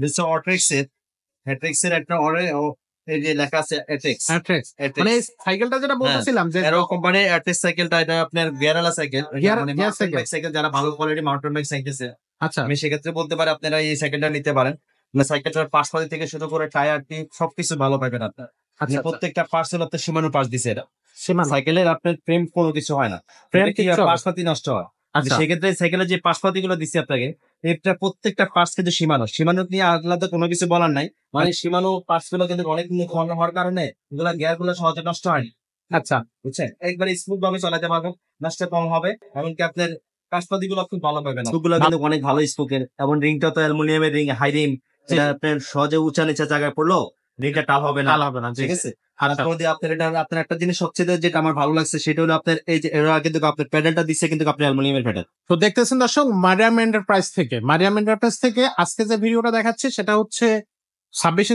Mister অট্রিক্সের হ্যাট্রিক্সের একটা এই যে লেখা আছে অ্যাট্রিক্স অ্যাট্রেক্স মানে এই সাইকেলটা যেটা বলতেছিলাম যে এরো কোম্পানির অ্যাট্রিক্স সাইকেলটা এটা আপনার গিয়ারওয়ালা সাইকেল মানে গিয়ার মাউন্টেন বাইক সাইকেল যারা ভালো কোয়ালিটি মাউন্টেন বাইক সাইকেল আচ্ছা আমি সেক্ষেত্রে বলতে পারি আপনারা এই সাইকেলটা নিতে পারেন। সাইকেলটার পাশপাতি থেকে শুরু করে টায়ার টিপ সবকিছু ভালো পাবেন আপনার। আচ্ছা প্রত্যেকটা পার্টস হলো আপনার সীমানো পাশ দিছে এটা। সীমানা সাইকেলের আপনার ফ্রেম কোনো কিছু হয় না, ফ্রেম কি কিছু পাশপাতি নষ্ট হয়। আচ্ছা সেক্ষেত্রে সাইকেলের যে পাশপাতি গুলো দিচ্ছে আপনাকে, এটা প্রত্যেকটা পার্টস কিন্তু সীমানো নিয়ে আলাদা কোনো কিছু বলার নাই। মানে সীমানো পার্টস গুলো কিন্তু অনেক ঘন হওয়ার কারণে এগুলা গিয়ার গুলো সহজে নষ্ট হয়নি। আচ্ছা বুঝছেন, একবার স্মুথ ভাবে চালাতে পারবেন, নষ্ট কম হবে। এমনকি আপনার কাজপাতি গুলো খুব ভালো পাবেন, গুলো কিন্তু অনেক ভালো স্পোকের এবং রিংটা তো অ্যালুমিনিয়ামের রিং, হাই রিম, যেটা আপনার সহজে উঁচা নিচা জায়গায় পড়লো রিংটা টাল হবে না, ঠিক আছে। আর আপনার একটা জিনিস সবচেয়ে যেটা আমার ভালো লাগছে সেটা হলো আপনার এই যে এরা কিন্তু আপনার প্যাডেলটা দিচ্ছে কিন্তু আপনি অ্যালুমিনিয়ামের প্যাডেল। তো দেখতেছেন দর্শক, মারিয়াম এন্টারপ্রাইজ থেকে আজকে যে ভিডিওটা দেখাচ্ছে সেটা হচ্ছে 26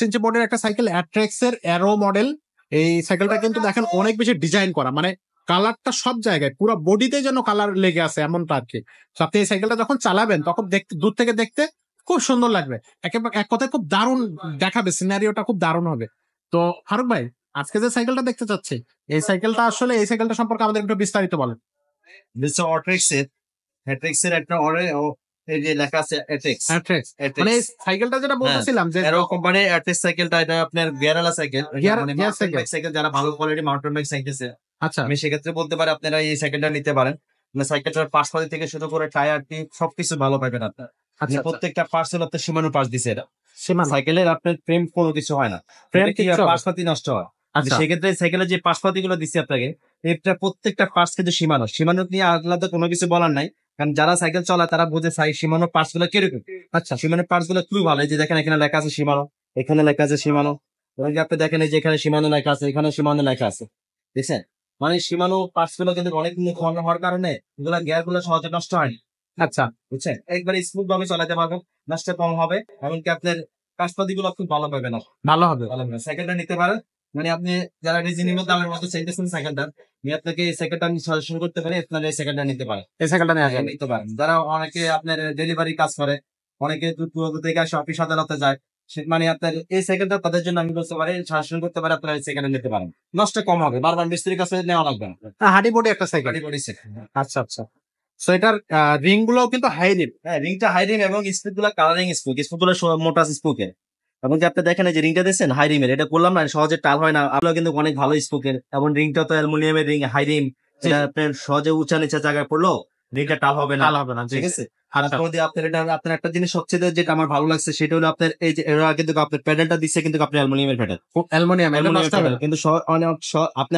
ইঞ্চি বোর্ডের একটা সাইকেল, অ্যাট্রেক্স এর অ্যারো মডেল। এই সাইকেলটা কিন্তু দেখেন অনেক বেশি ডিজাইন করা, মানে কালারটা সব জায়গায় পুরো বডিতে যেন কালার লেগে আছে এমনটা আর কি। তো আপনি এই সাইকেলটা যখন চালাবেন তখন দেখতে, দূর থেকে দেখতে খুব সুন্দর লাগবে, একেবারে এক কথায় খুব দারুণ দেখাবে, সিনারিওটা খুব দারুণ হবে। তো ফারুক ভাই, আজকে যে সাইকেলটা দেখতে চাচ্ছি এই সাইকেলটা সম্পর্কে আমাদের একটু বিস্তারিত বলেন। মিস্টার অট্রিক্সের হ্যাট্রিক্সের একটা এই যে লেখা আছে অ্যাট্রিক্স মানে এই সাইকেলটা যেটা বলতেছিলাম যে এরো কোম্পানির অ্যাট্রিক্স সাইকেলটা এটা আপনার গিয়ারওয়ালা সাইকেল, মানে মাউন্টেন বাইক সাইকেল যারা ভালো কোয়ালিটি মাউন্টেন বাইক সাইকেল আচ্ছা আমি সেক্ষেত্রে বলতে পারি আপনারা এই সাইকেলটা নিতে পারেন। সাইকেলটার পাশপাতি থেকে শুরু করে টায়ার টিপ সবকিছু ভালো পাবেন আপনার। আচ্ছা প্রত্যেকটা পার্টস হলো আপনার সীমানো পাশ দিছে এটা। সীমানা সাইকেলের আপনার ফ্রেম কোনো কিছু হয় না, ফ্রেম কি কিছু পাশপাতি নষ্ট হয়। আচ্ছা সেক্ষেত্রে সাইকেলের যে পাশপাতি গুলো দিচ্ছে আপনাকে, এটা প্রত্যেকটা পার্টস কিন্তু সীমানো নিয়ে আলাদা কোনো কিছু বলার নাই। কারণ যারা সাইকেল চলায় তারা বোঝে সীমানো পার্টস গুলো কিরকম। আচ্ছা সীমানোর পার্টস গুলো খুবই ভালো। এই যে দেখেন এখানে লেখা আছে সীমানো, এখানে লেখা আছে সীমানো, এবং যে আপনি দেখেন এই যে এখানে সীমানো লেখা আছে, এখানে সীমানো লেখা আছে, দেখছেন। মানে সীমানো পার্টস গুলো কিন্তু অনেক ঘন হওয়ার কারণে এগুলা গিয়ার গুলো সহজে নষ্ট হয়নি। আচ্ছা বুঝছেন, একবার স্মুথ ভাবে চালাতে পারবেন, নষ্ট কম হবে। এমনকি আপনার কাজপাতি গুলো খুব ভালো পাবেন, ভালো হবে। সাইকেলটা নিতে পারেন। মানে আপনি যারা রিজনেবল দামের মধ্যে চাইতেছেন সাইকেলটা, আমি আপনাকে এই সাইকেলটা আমি সাজেশন করতে পারি, আপনারা এই সাইকেলটা নিতে পারেন। এই সাইকেলটা নিতে পারেন যারা অনেকে আপনার ডেলিভারি কাজ করে, অনেকে দূর দূরান্ত থেকে আসে, অফিস আদালতে যায়, মানে আপনার এই সাইকেলটা তাদের জন্য আমি বলতে পারি, সাজেশন করতে পারি, আপনারা এই সাইকেলটা নিতে পারেন। নষ্ট কম হবে, বারবার মিস্ত্রির কাছে নেওয়া লাগবে না। হাডি বডি একটা সাইকেল। আচ্ছা আচ্ছা। সো এটার রিং গুলো কিন্তু হাই রিম। হ্যাঁ, রিংটা হাই রিম এবং স্পুক গুলো কালারিং স্পুক গুলো মোটা স্পুকের। এবং যে আপনি দেখেন যে রিংটা দিচ্ছেন হাই রিমের, এটা করলাম না সহজে টাল হয় না, আপনার কিন্তু অনেক ভালো স্পুকের। এবং রিংটা তো অ্যালুমিনিয়ামের রিং, হাই রিম, এটা আপনার সহজে উঁচা নিচা জায়গায় পড়লো রিংটা টাল হবে না, ঠিক আছে। আর আপনার একটা জিনিস সবচেয়ে যেটা আমার ভালো লাগছে সেটা হলো আপনার এই যে এরা কিন্তু আপনার প্যাডেলটা দিচ্ছে কিন্তু আপনি অ্যালুমিনিয়ামের প্যাডেল, অ্যালুমিনিয়াম প্যাডেল কিন্তু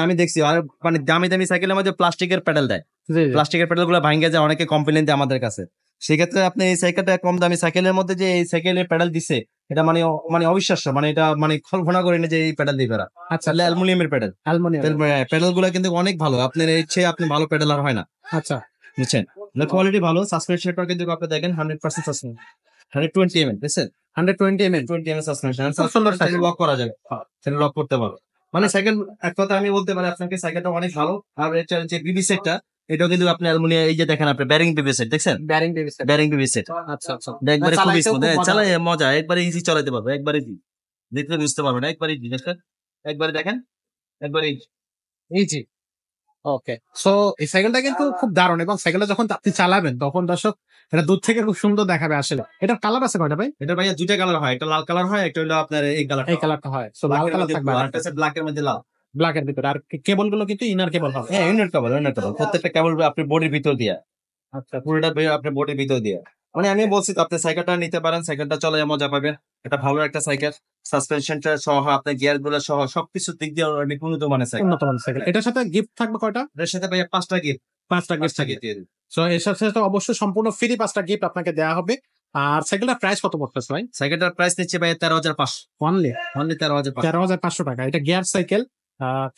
আমি দেখছি আর মানে দামি দামি সাইকেলের মধ্যে প্লাস্টিকের প্যাডেল দেয়, প্লাস্টিকের প্যাডেল গুলো ভাঙে যায়, অনেকে কমপ্লেন দেয় আমাদের কাছে। সেক্ষেত্রে আপনি এই সাইকেলটা কম দামি সাইকেলের মধ্যে যে এই সাইকেলের প্যাডেল দিচ্ছে, এটা মানে অবিশ্বাস্য, মানে এটা মানে কল্পনা করি না যে এই প্যাডেল দিবে। আচ্ছা অ্যালুমিনিয়ামের প্যাডেল, প্যাডেল গুলো কিন্তু অনেক ভালো, আপনার ইচ্ছে আপনি ভালো প্যাডেল আর হয় না। আচ্ছা বুঝছেন, কোয়ালিটি ভালো। সাসপেনশনটা কিন্তু আপনি দেখেন 100% সাসপেনশন, 120 mm, বুঝছেন, 120 mm সাসপেনশন, সুন্দর সাইকেল লক করা যাবে, সেটা লক করতে পারো। মানে সাইকেল এক কথা আমি বলতে পারি আপনাকে সাইকেলটা অনেক ভালো। আর এটা যে বিবি সেটটা, এটাও কিন্তু আপনি অ্যালুমিনিয়াম, এই যে দেখেন আপনি ব্যারিং বিবি সেট দেখছেন, ব্যারিং বিবি সেট। আচ্ছা আচ্ছা, একবারে খুব স্মুথ, চালায় মজা, একবারে ইজি চালাতে পারবে, একবারে দেখতে বুঝতে পারবে না, একবারে ইজি দেখেন, একবারে দেখেন, একবারে ইজি। ওকে, সো এই সাইকেলটা কিন্তু খুব দারুণ, এবং সাইকেলটা যখন আপনি চালাবেন তখন দর্শক এটা দূর থেকে খুব সুন্দর দেখাবে। আসলে এটার কালার আছে কয়টা ভাই? এটা ভাইয়া দুইটা কালার হয়, একটা লাল কালার হয়, একটা হলো আপনার এই কালারটা হয়। সো লাল কালার থাকবে আর একটা ব্ল্যাকের মধ্যে লাল, ব্ল্যাকের ভিতরে। আর কেবল গুলো কিন্তু ইনার কেবল হবে। হ্যাঁ, ইনার কেবল প্রত্যেকটা কেবল আপনি বডির ভিতর দিয়া, আচ্ছা পুরোটা আপনি বডির ভিতর দিয়া। মানে আমি বলছি তো আপনি সাইকেলটা নিতে পারেন, সাইকেলটা চলে মজা পাবে, এটা ভালো একটা সাইকেল। সাসপেনশনটা সহ আপনার গিয়ার গুলো সহ সবকিছু দিক দিয়ে অনেক উন্নত মানের সাইকেল। এটার সাথে গিফট থাকবে কয়টা? এর সাথে ভাইয়া 5টা গিফট দিয়ে দিন। সো এর সাথে অবশ্যই সম্পূর্ণ ফ্রি 5টা গিফট আপনাকে দেওয়া হবে। আর সাইকেলটার প্রাইস কত পড়তেছে ভাই? সাইকেলটার প্রাইস নিচ্ছে ভাই 13,500, অনলি 13,500 টাকা। এটা গিয়ার সাইকেল,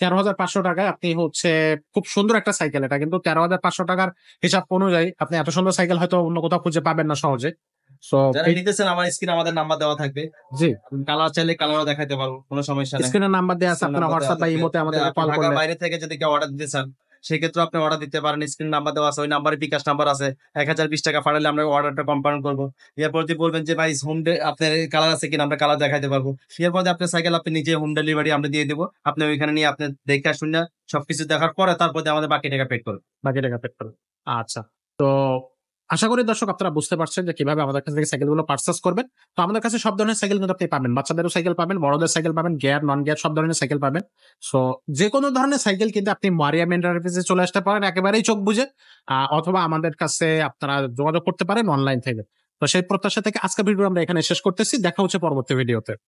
13,500 টাকায় আপনি হচ্ছে খুব সুন্দর একটা সাইকেল। এটা কিন্তু 13,500 টাকার হিসাব অনুযায়ী আপনি এত সুন্দর সাইকেল হয়তো অন্য কোথাও খুঁজে পাবেন না সহজে। যারা নিতেছেন আমার স্ক্রিনে আমাদের নাম্বার দেওয়া থাকবে, জি, কালার চাইলে কালারও দেখাইতে পারবো, কোনো সমস্যা নেই। স্ক্রিনে নাম্বার দেওয়া আছে, আপনারা হোয়াটসঅ্যাপ বা ইমোতে আমাদেরকে কল করলে, বাইরে থেকে যদি কেউ অর্ডার দিতে চান সেক্ষেত্রে আপনি অর্ডার দিতে পারেন। স্ক্রিন নাম্বার দেওয়া আছে, ওই নাম্বারে বিকাশ নাম্বার আছে। 1020 টাকা পাঠালে আমরা অর্ডারটা কনফার্ম করবো। এরপর যদি বলবেন যে ভাই হোম আপনার কালার আছে কিনা, আমরা কালার দেখাইতে পারবো। এরপর আপনার সাইকেল আপনি নিজে হোম ডেলিভারি আমরা দিয়ে দেবো। আপনি ওইখানে নিয়ে আপনি দেখে শুনে সবকিছু দেখার পরে তারপর দিয়ে আমাদের বাকি টাকা পেড করবেন। বাকি টাকা পেড করবেন। আচ্ছা, তো আশা করি দর্শক আপনারা বুঝতে পারছেন যে কিভাবে আমাদের কাছ থেকে সাইকেলগুলো পারচেস করবেন। তো আমাদের কাছে সব ধরনের সাইকেল কিন্তু আপনি পাবেন। বাচ্চাদেরও সাইকেল পাবেন, বড়দের সাইকেল পাবেন, গিয়ার নন গিয়ার সব ধরনের সাইকেল পাবেন। সো যে কোনো ধরনের সাইকেল কিন্তু আপনি মারিয়াম এন্টারপ্রাইজে চলে আসতে পারেন একেবারেই চোখ বুঝে, অথবা আমাদের কাছে আপনারা যোগাযোগ করতে পারেন অনলাইন থেকে। তো সেই প্রত্যাশা থেকে আজকের ভিডিও আমরা এখানে শেষ করতেছি। দেখা হচ্ছে পরবর্তী ভিডিওতে।